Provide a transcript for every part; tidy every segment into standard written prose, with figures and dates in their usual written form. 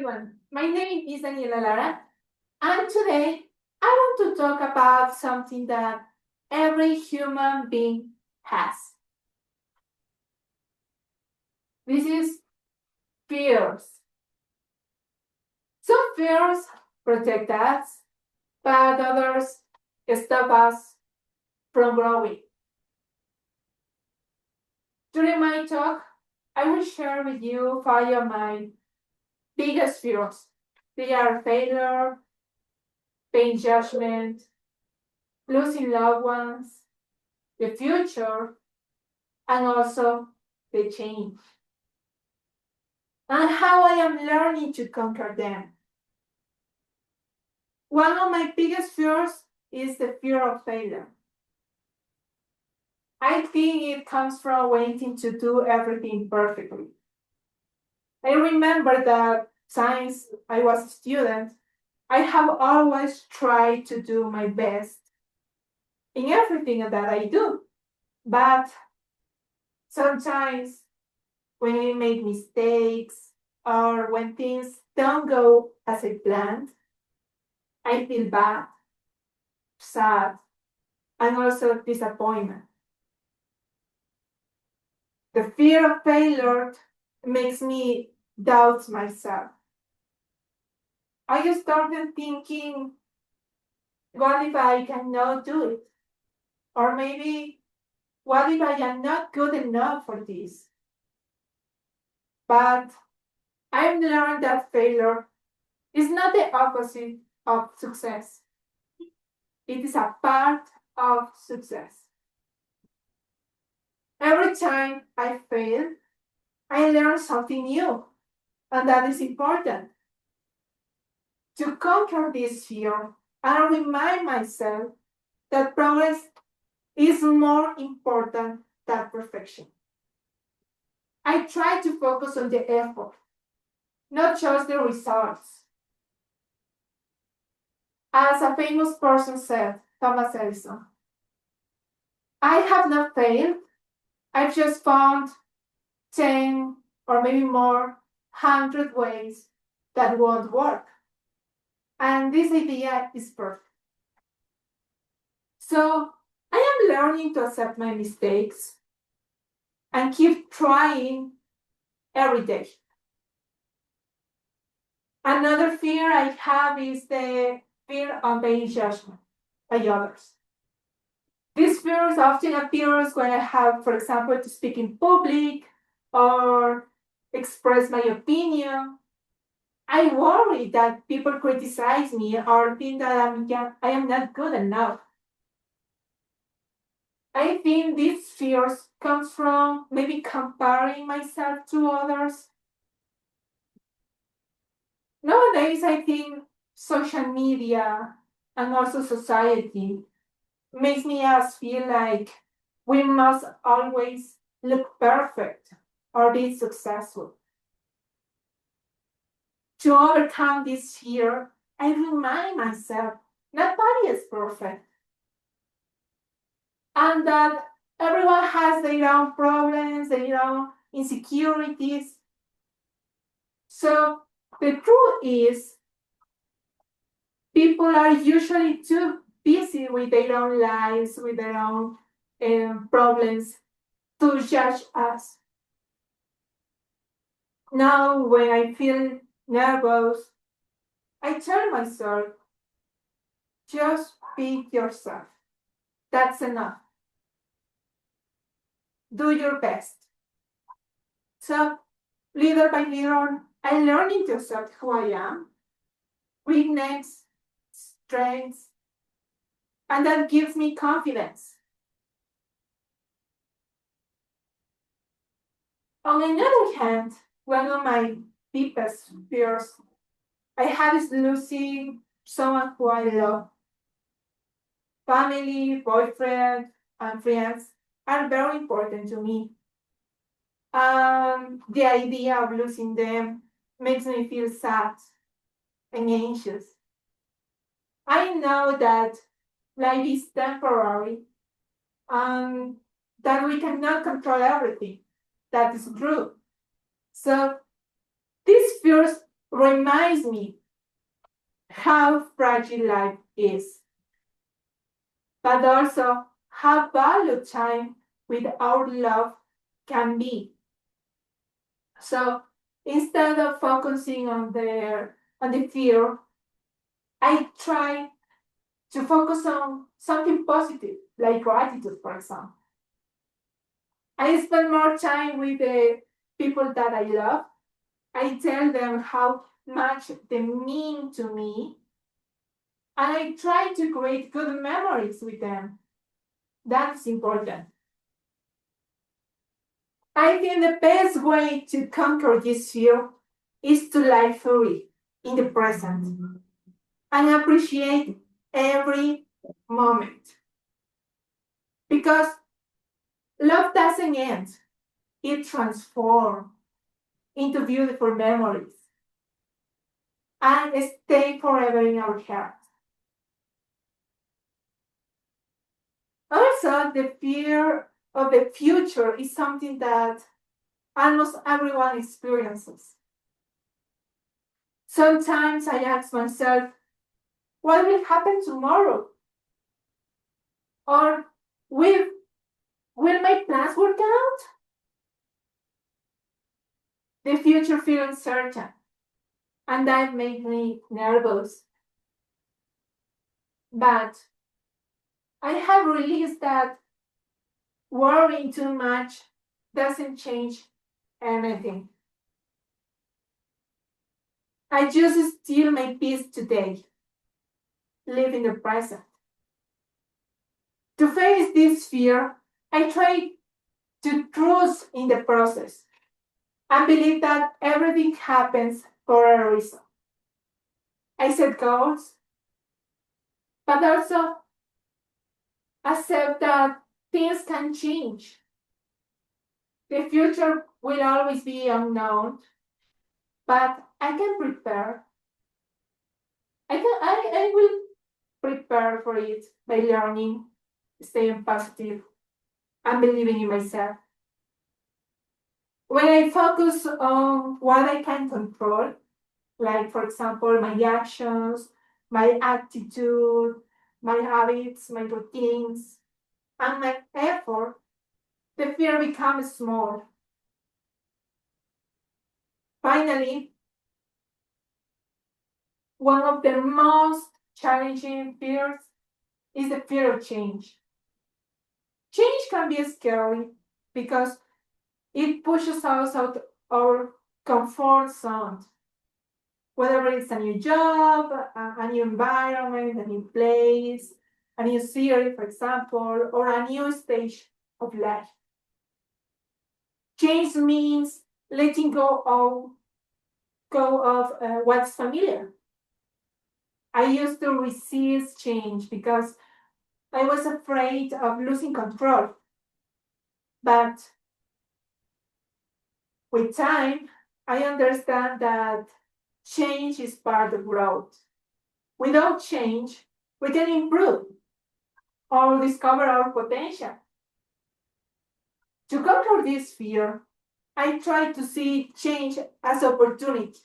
everyone. My name is Daniela Lara, and today I want to talk about something that every human being has. This is fears. Some fears protect us, but others stop us from growing. During my talk, I will share with you 5 of my biggest fears. They are failure, pain judgment, losing loved ones, the future, and also the change, and how I am learning to conquer them. One of my biggest fears is the fear of failure. I think it comes from wanting to do everything perfectly. I remember that since I was a student, I have always tried to do my best in everything that I do. But sometimes when I make mistakes or when things don't go as I planned, I feel bad, sad, and also disappointment. The fear of failure makes me doubt myself. I just started thinking, what if I cannot do it? Or maybe, what if I am not good enough for this? But I've learned that failure is not the opposite of success. It is a part of success. Every time I fail, I learn something new, and that is important. To conquer this fear, I remind myself that progress is more important than perfection. I try to focus on the effort, not just the results. As a famous person said, Thomas Edison, I have not failed, I've just found 10 or maybe more 100 ways that won't work. And this idea is perfect. So I am learning to accept my mistakes and keep trying every day. Another fear I have is the fear of being judged by others. This fear often appears when I have, for example, to speak in public or express my opinion. I worry that people criticize me or think that I am not good enough. I think these fears come from maybe comparing myself to others. Nowadays, I think social media and also society makes me us feel like we must always look perfect or be successful. To overcome this fear, I remind myself nobody is perfect and that everyone has their own problems, their own insecurities. So the truth is, people are usually too busy with their own lives, with their own problems to judge us. Now, when I feel nervous, I tell myself, just be yourself. That's enough. Do your best. So, little by little, I'm learning to accept who I am, weakness, strengths, and that gives me confidence. On another hand, one of my deepest fears I have is losing someone who I love. Family, boyfriend, and friends are very important to me. The idea of losing them makes me feel sad and anxious. I know that life is temporary and that we cannot control everything. That is true. So these fears reminds me how fragile life is, but also how valuable time with our love can be. So instead of focusing on the fear, I try to focus on something positive, like gratitude, for example. I spend more time with the people that I love. I tell them how much they mean to me, and I try to create good memories with them. That's important. I think the best way to conquer this fear is to live fully in the present and appreciate every moment. Because love doesn't end, it transforms into beautiful memories and stay forever in our hearts. Also, the fear of the future is something that almost everyone experiences. Sometimes I ask myself, what will happen tomorrow? Or will my plans work out? The future feels uncertain, and that makes me nervous. But I have realized that worrying too much doesn't change anything. I just steal my peace today, live in the present. To face this fear, I try to trust in the process and believe that everything happens for a reason. I set goals, but also accept that things can change. The future will always be unknown, but I can prepare. I will prepare for it by learning, staying positive, and believing in myself. When I focus on what I can control, like for example, my actions, my attitude, my habits, my routines, and my effort, the fear becomes small. Finally, one of the most challenging fears is the fear of change. Change can be scary because it pushes us out of our comfort zone. Whether it's a new job, a new environment, a new place, a new city, for example, or a new stage of life. Change means letting go of what's familiar. I used to resist change because I was afraid of losing control. But with time, I understand that change is part of growth. Without change, we can improve or discover our potential. To conquer this fear, I try to see change as opportunity,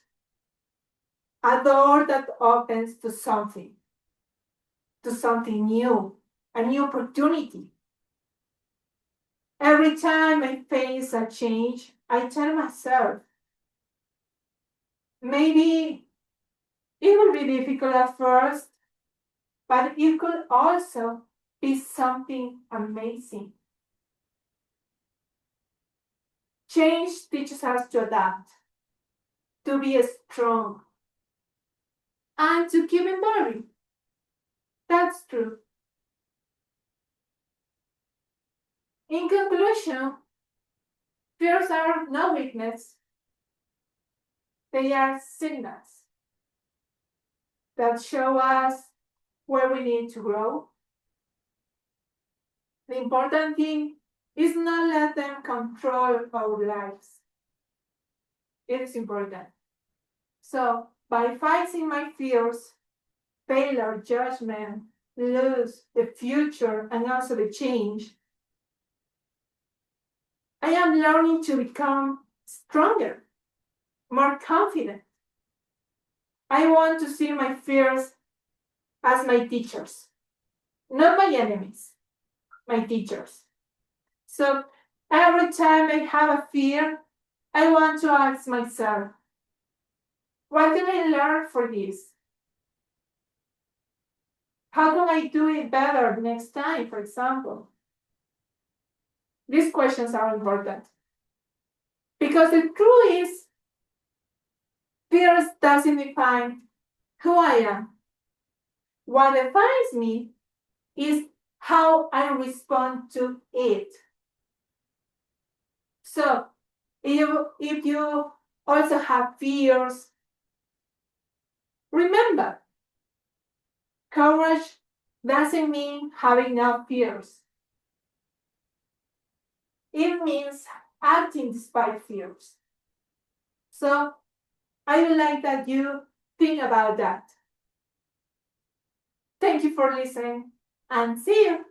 a door that opens to something new, a new opportunity. Every time I face a change, I tell myself, maybe it will be difficult at first, but it could also be something amazing. Change teaches us to adapt, to be strong, and to keep evolving. That's true. In conclusion, fears are no weakness, they are signals that show us where we need to grow. The important thing is not let them control our lives. It is important. So, by facing my fears, failure, judgment, lose, the future, and also the change, I am learning to become stronger, more confident, I want to see my fears as my teachers, not my enemies, my teachers. So every time I have a fear, I want to ask myself, what can I learn for this? How can I do it better next time, for example? These questions are important. Because the truth is, fear doesn't define who I am. What defines me is how I respond to it. So, if you also have fears, remember, courage doesn't mean having no fears. It means acting despite fears. So, I would like that you think about that. Thank you for listening and see you.